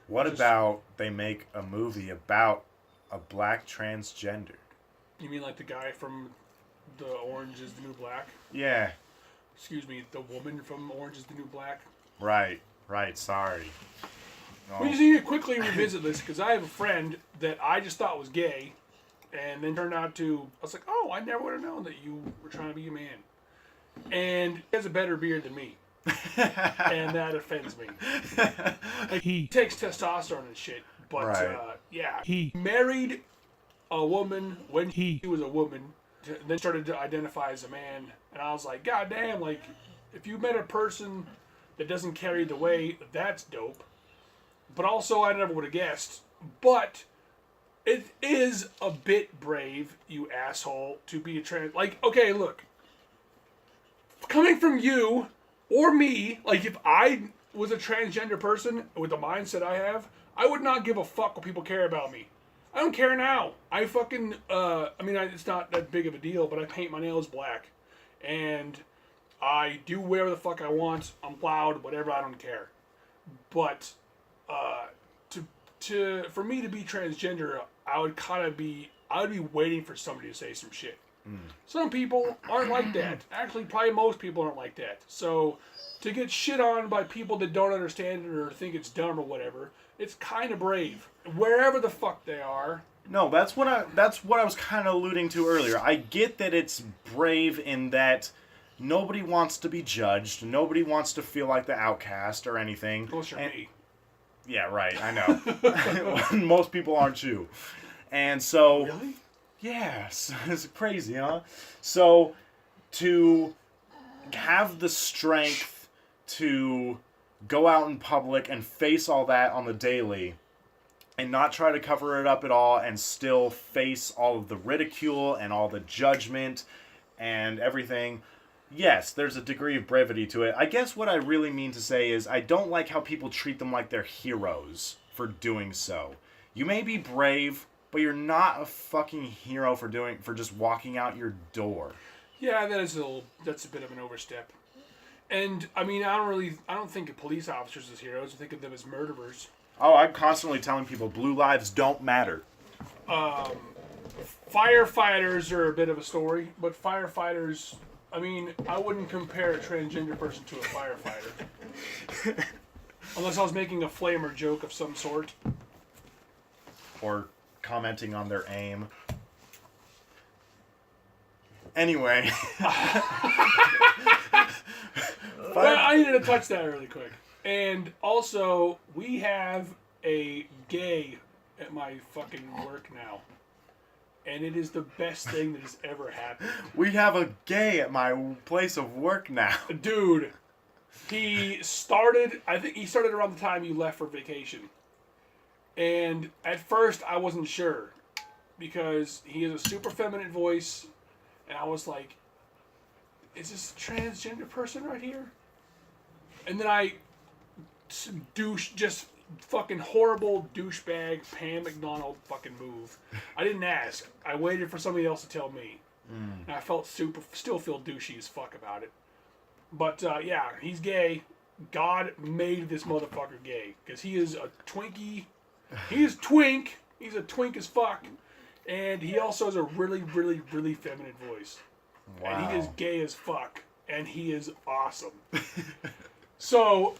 What about they make a movie about a black transgender? You mean like the guy from the Orange is the New Black? Yeah. Excuse me, the woman from Orange is the New Black? Right. Sorry. No. We just need to quickly revisit this because I have a friend that I just thought was gay, and then turned out to. I was like, oh, I never would have known that you were trying to be a man. And he has a better beard than me, and that offends me. Like, he takes testosterone and shit, but yeah, he married a woman when he was a woman, then started to identify as a man, and I was like, God damn, like, if you met a person that doesn't carry the weight, that's dope. But also, I never would have guessed. But it is a bit brave, you asshole, to be a trans. Like, okay, look. Coming from you or me, like, if I was a transgender person with the mindset I have, I would not give a fuck what people care about me. I don't care now. I fucking, it's not that big of a deal, but I paint my nails black. And I do whatever the fuck I want. I'm loud, whatever, I don't care. But, for me to be transgender, I would be waiting for somebody to say some shit. Some people aren't like that. Actually, probably most people aren't like that. So, to get shit on by people that don't understand it or think it's dumb or whatever, it's kind of brave. Wherever the fuck they are. No, that's what I was kind of alluding to earlier. I get that it's brave in that nobody wants to be judged. Nobody wants to feel like the outcast or anything. Unless you're me. Yeah, right. I know. Most people aren't too. And so... Really? Yes. It's crazy, huh? So, to have the strength to go out in public and face all that on the daily and not try to cover it up at all and still face all of the ridicule and all the judgment and everything... Yes, there's a degree of brevity to it. I guess what I really mean to say is I don't like how people treat them like they're heroes for doing so. You may be brave, but you're not a fucking hero for just walking out your door. Yeah, that's a bit of an overstep. And I mean, I don't think of police officers as heroes. I think of them as murderers. Oh, I'm constantly telling people blue lives don't matter. Firefighters are a bit of a story, but firefighters... I mean, I wouldn't compare a transgender person to a firefighter. Unless I was making a flamer joke of some sort. Or commenting on their aim. Anyway. I needed to touch that really quick. And also, we have a gay at my fucking work now. And it is the best thing that has ever happened. We have a gay at my place of work now. Dude, I think he started around the time you left for vacation. And at first, I wasn't sure. Because he has a super feminine voice. And I was like, is this a transgender person right here? And then I just fucking horrible douchebag Pam McDonald fucking move. I didn't ask. I waited for somebody else to tell me. And I still feel douchey as fuck about it. But yeah, he's gay. God made this motherfucker gay. Because he is a Twinkie. He is twink. He's a twink as fuck. And he also has a really, really, really feminine voice. Wow. And he is gay as fuck. And he is awesome. So,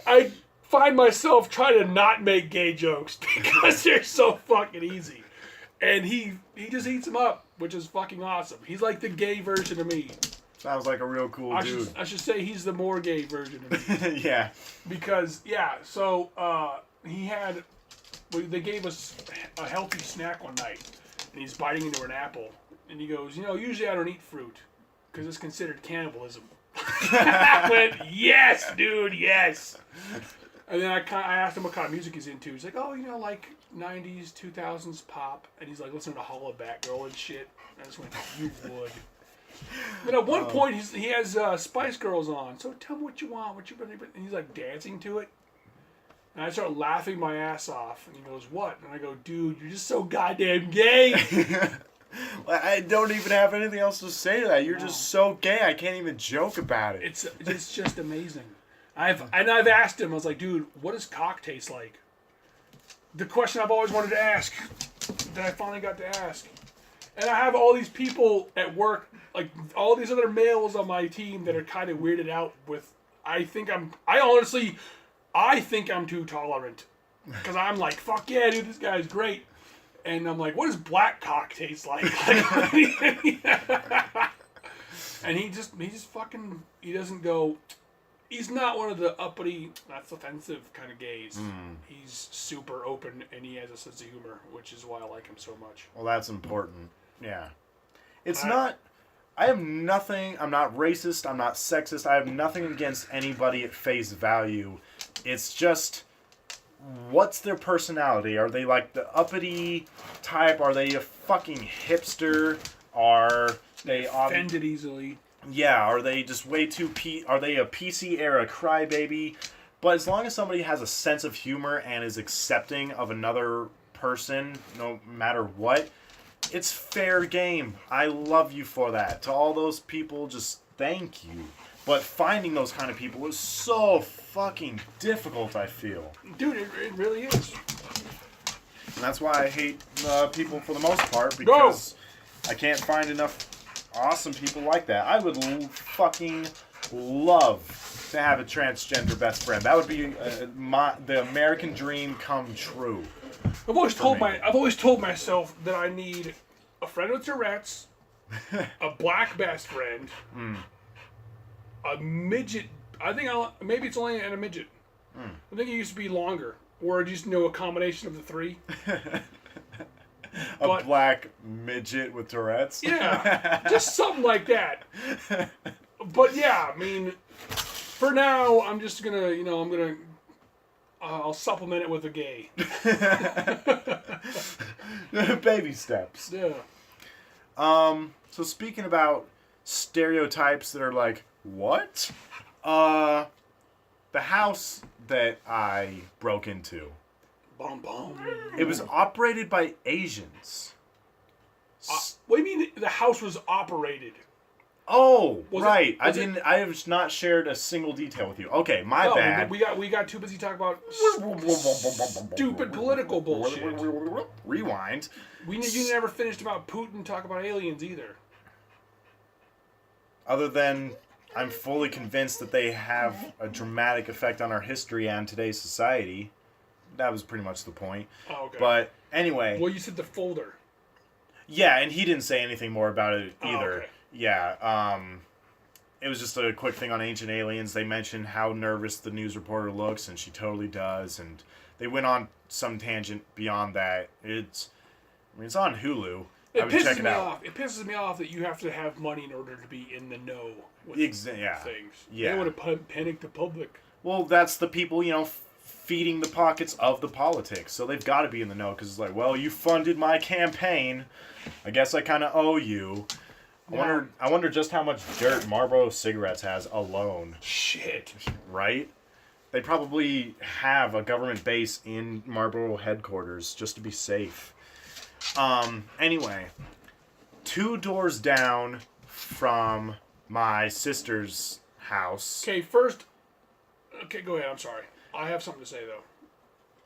I find myself trying to not make gay jokes because they're so fucking easy. And he just eats them up, which is fucking awesome. He's like the gay version of me. Sounds like a real cool dude. I should say he's the more gay version of me. Yeah. Because, yeah, so they gave us a healthy snack one night. And he's biting into an apple. And he goes, usually I don't eat fruit because it's considered cannibalism. I went, yes, dude, yes. And then I asked him what kind of music he's into. He's like, oh, like 90s, 2000s pop. And he's like listening to Holla Batgirl and shit. And I just went, you would. But at one point, he has Spice Girls on. So tell me what you want. And he's like dancing to it. And I start laughing my ass off. And he goes, what? And I go, dude, you're just so goddamn gay. I don't even have anything else to say to that. You're just so gay. I can't even joke about it. It's just amazing. I've asked him. I was like, dude, what does cock taste like? The question I've always wanted to ask, that I finally got to ask. And I have all these people at work, like all these other males on my team that are kind of weirded out with. I think I'm too tolerant, because I'm like, fuck yeah, dude, this guy's great. And I'm like, what does black cock taste like? And he just fucking, he doesn't go. He's not one of the uppity, that's offensive kind of gays. He's super open, and he has a sense of humor, which is why I like him so much. Well, that's important. Yeah. It's not... I have nothing... I'm not racist. I'm not sexist. I have nothing against anybody at face value. It's just... What's their personality? Are they like the uppity type? Are they a fucking hipster? Are they... offended easily. Yeah, are they just way too... Are they a PC era crybaby? But as long as somebody has a sense of humor and is accepting of another person, no matter what, it's fair game. I love you for that. To all those people, just thank you. But finding those kind of people is so fucking difficult, I feel. Dude, it really is. And that's why I hate people for the most part, because I can't find enough awesome people like that. I would fucking love to have a transgender best friend. That would be the American dream come true. I've always told myself that I need a friend with Tourette's, a black best friend, a midget. I think maybe it's only a midget. I think it used to be longer, or just a combination of the three. A black midget with Tourette's? Yeah, just something like that. But yeah, I mean, for now, I'm just gonna, I'll supplement it with a gay. Baby steps. Yeah. So speaking about stereotypes that are like, what? The house that I broke into. Bum, bum. It was operated by Asians. What do you mean the house was operated? Oh, Was right. it- I have not shared a single detail with you. Okay, my bad. We got too busy talking about stupid political bullshit. Rewind. You never finished about Putin talking about aliens either. Other than I'm fully convinced that they have a dramatic effect on our history and today's society. That was pretty much the point. Oh, okay. But anyway. Well, you said the folder. Yeah, and he didn't say anything more about it either. Oh, okay. Yeah, it was just a quick thing on Ancient Aliens. They mentioned how nervous the news reporter looks, and she totally does. And they went on some tangent beyond that. It's on Hulu. I would check it out. It pisses me off that you have to have money in order to be in the know with Yeah. things. Yeah. They would have panicked the public. Well, that's the people, feeding the pockets of the politics. So they've got to be in the know, because it's like, well, you funded my campaign. I guess I kind of owe you. I wonder just how much dirt Marlboro cigarettes has alone. Shit. Right? They probably have a government base in Marlboro headquarters just to be safe. Anyway, 2 doors down from my sister's house. Okay, go ahead. I'm sorry. I have something to say, though.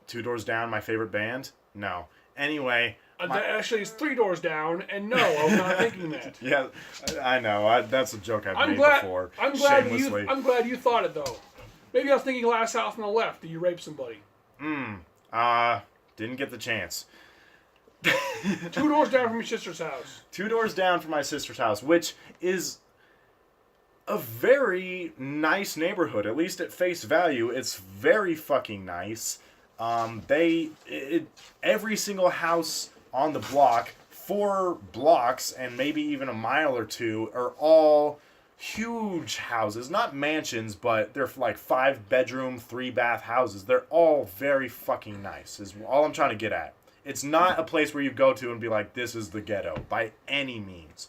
2 doors down, my favorite band? No. Anyway. Actually, it's 3 doors down, and no, I was not thinking that. Yeah, I know. That's a joke I've made before. I'm glad shamelessly. I'm glad you thought it, though. Maybe I was thinking last house on the left. Did you rape somebody? Didn't get the chance. 2 doors down from your sister's house. 2 doors down from my sister's house, which is a very nice neighborhood. At least at face value, it's very fucking nice. Every single house on the block, 4 blocks and maybe even a mile or 2, are all huge houses. Not mansions, but they're like 5-bedroom, 3-bath houses. They're all very fucking nice, is all I'm trying to get at. It's not a place where you go to and be like, this is the ghetto, by any means.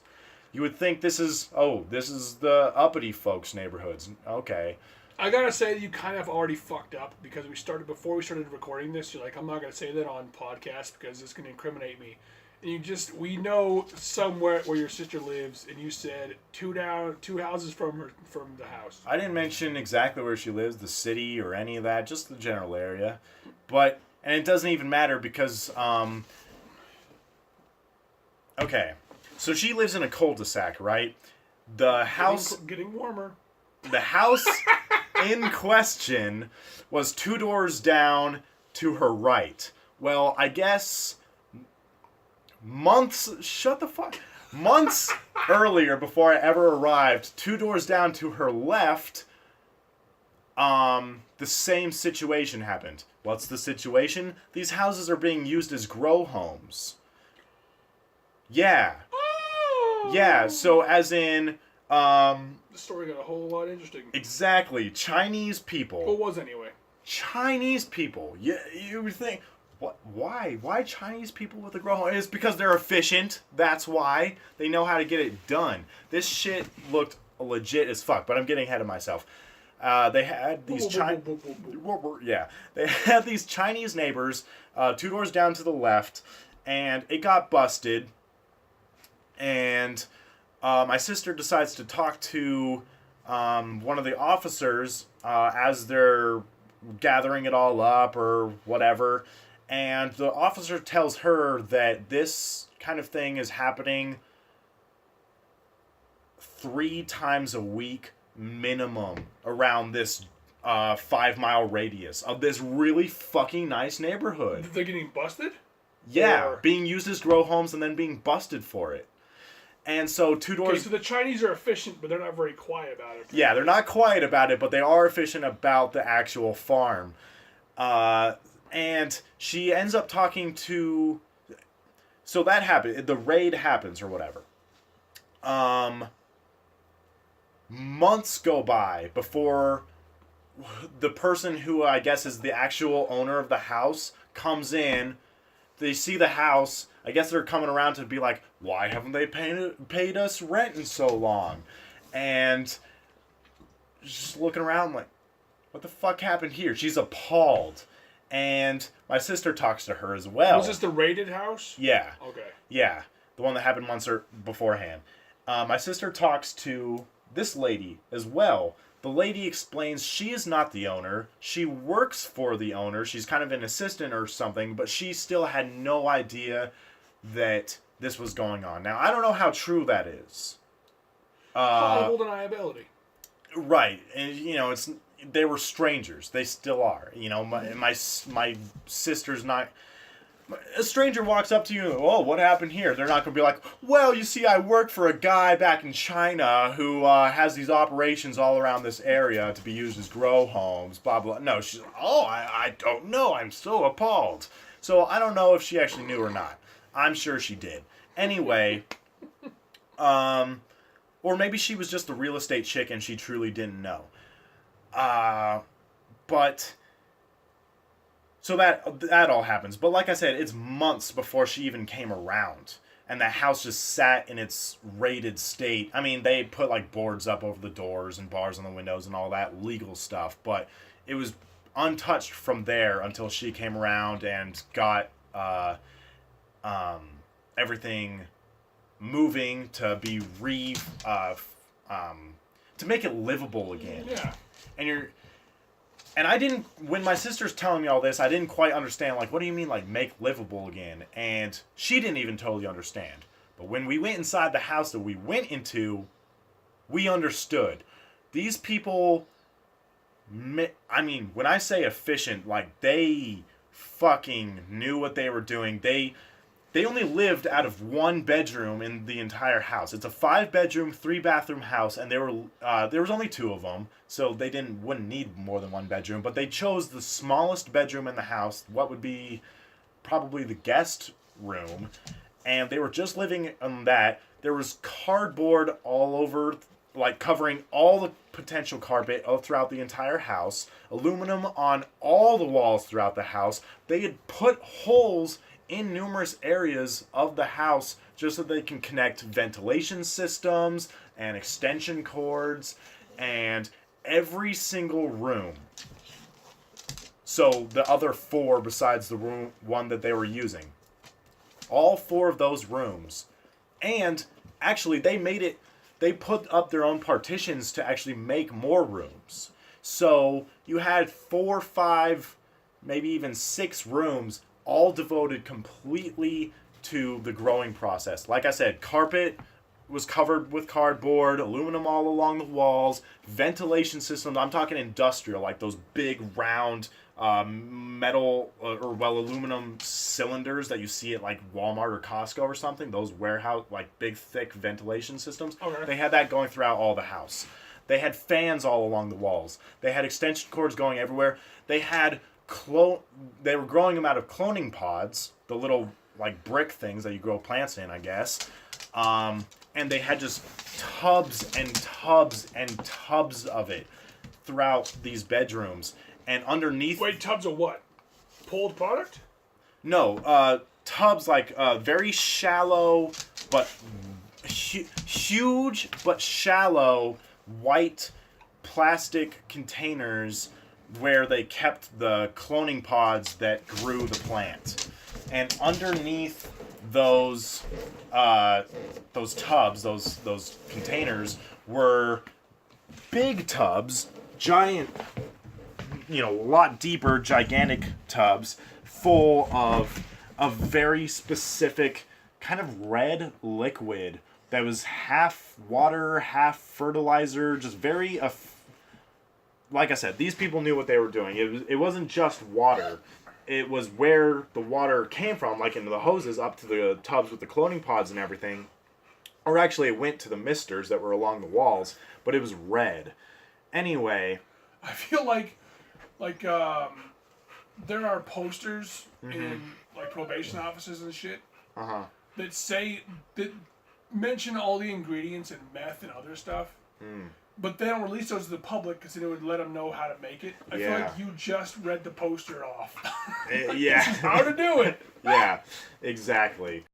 You would think this is the uppity folks' neighborhoods. Okay. I gotta say, you kind of already fucked up, because before we started recording this, you're like, I'm not gonna say that on podcast because it's gonna incriminate me. And we know somewhere where your sister lives, and you said two houses from the house. I didn't mention exactly where she lives, the city or any of that, just the general area. But, and it doesn't even matter because, okay. So she lives in a cul-de-sac, right? The house... Getting warmer. The house in question was 2 doors down to her right. Well, I guess months earlier, before I ever arrived, 2 doors down to her left, the same situation happened. What's the situation? These houses are being used as grow homes. Yeah. Oh! Yeah, so as in... The story got a whole lot interesting. Exactly. Chinese people. What was anyway? Chinese people. You would think, what? Why? Why Chinese people with a grow home? It's because they're efficient. That's why. They know how to get it done. This shit looked legit as fuck, but I'm getting ahead of myself. They had these They had these Chinese neighbors 2 doors down to the left, and it got busted. And my sister decides to talk to one of the officers as they're gathering it all up or whatever. And the officer tells her that this kind of thing is happening 3 times a week minimum around this 5-mile radius of this really fucking nice neighborhood. They're getting busted? Yeah, or... being used as grow homes and then being busted for it. And so 2 doors... Okay, so the Chinese are efficient, but they're not very quiet about it. Yeah, they're not quiet about it, but they are efficient about the actual farm. And she ends up talking to... So that happened. The raid happens or whatever. Months go by before the person who I guess is the actual owner of the house comes in. They see the house. I guess they're coming around to be like, why haven't they paid us rent in so long? And just looking around like, what the fuck happened here? She's appalled. And my sister talks to her as well. Was this the raided house? Yeah. Okay. Yeah. The one that happened months beforehand. My sister talks to this lady as well. The lady explains she is not the owner. She works for the owner. She's kind of an assistant or something, but she still had no idea that this was going on. Now, I don't know how true that is. Plausible deniability. Right. And, you know, they were strangers. They still are. You know, my sister's not... A stranger walks up to you, oh, what happened here? They're not going to be like, well, you see, I work for a guy back in China who has these operations all around this area to be used as grow homes, blah, blah. No, she's, I don't know. I'm so appalled. So I don't know if she actually knew or not. I'm sure she did. Anyway, or maybe she was just a real estate chick and she truly didn't know. But... So that all happens. But like I said, it's months before she even came around. And the house just sat in its raided state. I mean, they put like boards up over the doors and bars on the windows and all that legal stuff. But it was untouched from there until she came around and got everything moving to be to make it livable again. Yeah. And I didn't, when my sister's telling me all this, I didn't quite understand, like, what do you mean, like, make livable again? And she didn't even totally understand. But when we went inside the house that we went into, we understood. These people, I mean, when I say efficient, like, they fucking knew what they were doing. They only lived out of 1 bedroom in the entire house. It's a 5-bedroom, 3-bathroom house, and there was only 2 of them, so they wouldn't need more than 1 bedroom. But they chose the smallest bedroom in the house, what would be probably the guest room, and they were just living in that. There was cardboard all over, like covering all the potential carpet throughout the entire house, aluminum on all the walls throughout the house. They had put holes in numerous areas of the house just so they can connect ventilation systems and extension cords and every single room. So the other 4 besides the room one that they were using. all 4 of those rooms. And actually, they put up their own partitions to actually make more rooms. So you had 4, 5, maybe even 6 rooms all devoted completely to the growing process. Like I said, carpet was covered with cardboard, aluminum all along the walls, ventilation systems. I'm talking industrial, like those big round metal aluminum cylinders that you see at like Walmart or Costco or something. Those warehouse, like big thick ventilation systems. Okay. They had that going throughout all the house. They had fans all along the walls. They had extension cords going everywhere. They had They were growing them out of cloning pods, the little like brick things that you grow plants in, I guess. And they had just tubs and tubs and tubs of it throughout these bedrooms. And underneath... Wait, tubs of what? Pulled product? No, tubs like very shallow, but huge but shallow white plastic containers where they kept the cloning pods that grew the plant. And underneath those tubs, those containers, were big tubs, giant, a lot deeper, gigantic tubs, full of a very specific kind of red liquid that was half water, half fertilizer, just very... like I said, these people knew what they were doing. It wasn't just water. It was where the water came from, like into the hoses up to the tubs with the cloning pods and everything. Or actually, it went to the misters that were along the walls, but it was red. Anyway. I feel like there are posters in like probation offices and shit that mention all the ingredients and meth and other stuff. But they don't release those to the public because then it would let them know how to make it. I feel like you just read the poster off. Yeah. This is how to do it. Yeah, exactly.